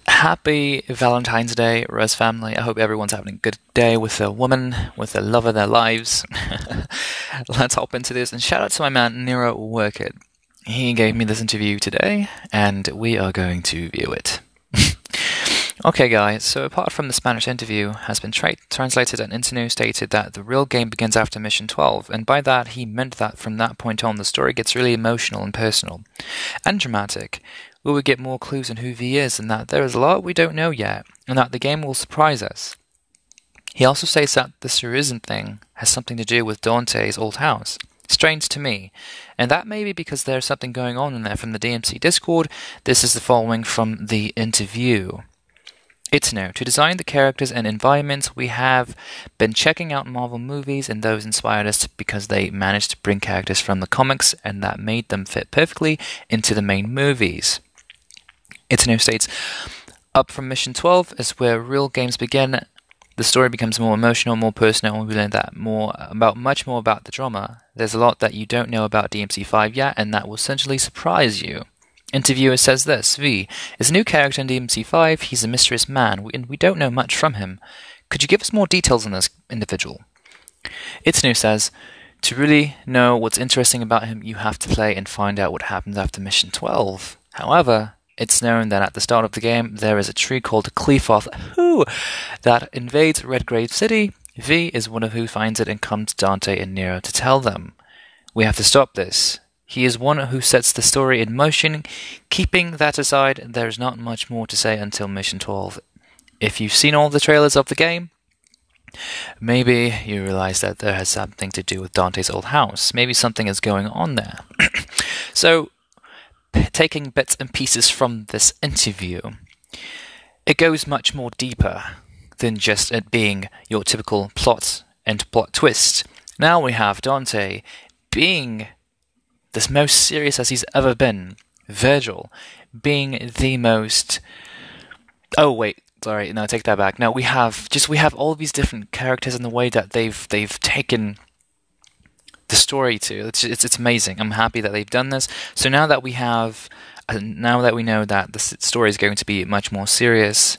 Happy Valentine's Day, Rez family. I hope everyone's having a good day with their woman, with the love of their lives. Let's hop into this, and shout out to my man, Nero Workit. He gave me this interview today, and we are going to view it. Okay, guys, so apart from the Spanish interview, has been translated, and Internew stated that the real game begins after Mission 12, and by that he meant that from that point on the story gets really emotional and personal, and dramatic. We will get more clues on who V is, and that there is a lot we don't know yet, and that the game will surprise us. He also says that this urizen thing has something to do with Dante's old house. Strange to me, and that may be because there's something going on in there from the DMC Discord. This is the following from the interview. Itno. To design the characters and environments, we have been checking out Marvel movies, and those inspired us because they managed to bring characters from the comics, and that made them fit perfectly into the main movies. Itno states, up from Mission 12 is where real games begin. The story becomes more emotional, more personal, and we learn much more about the drama. There's a lot that you don't know about DMC 5 yet, and that will certainly surprise you. Interviewer says this, V is a new character in DMC 5. He's a mysterious man, and we don't know much from him. Could you give us more details on this individual? Itno says, to really know what's interesting about him, you have to play and find out what happens after Mission 12. However, it's known that at the start of the game, there is a tree called Clefoth that invades Redgrave City. V is one of who finds it and comes to Dante and Nero to tell them. We have to stop this. He is one who sets the story in motion. Keeping that aside, there is not much more to say until Mission 12. If you've seen all the trailers of the game, maybe you realize that there has something to do with Dante's old house. Maybe something is going on there. So, taking bits and pieces from this interview, it goes much more deeper than just it being your typical plot and plot twist. Now we have Dante being the most serious as he's ever been. Virgil being the most... Oh wait, sorry, no, take that back. No, we have all these different characters and the way that they've taken the story to. It's amazing. I'm happy that they've done this. So now that we know that the story is going to be much more serious,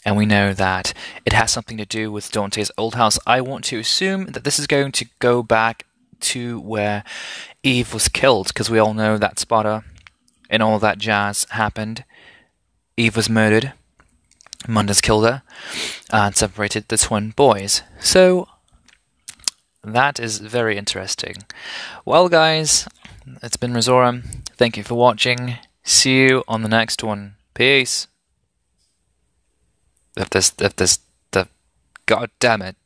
and we know that it has something to do with Dante's old house, I want to assume that this is going to go back to where Eve was killed, because we all know that Sparta and all that jazz happened. Eve was murdered, Mundus killed her, and separated the twin boys. So that is very interesting. Well, guys, it's been ReZoura. Thank you for watching. See you on the next one. Peace. God damn it.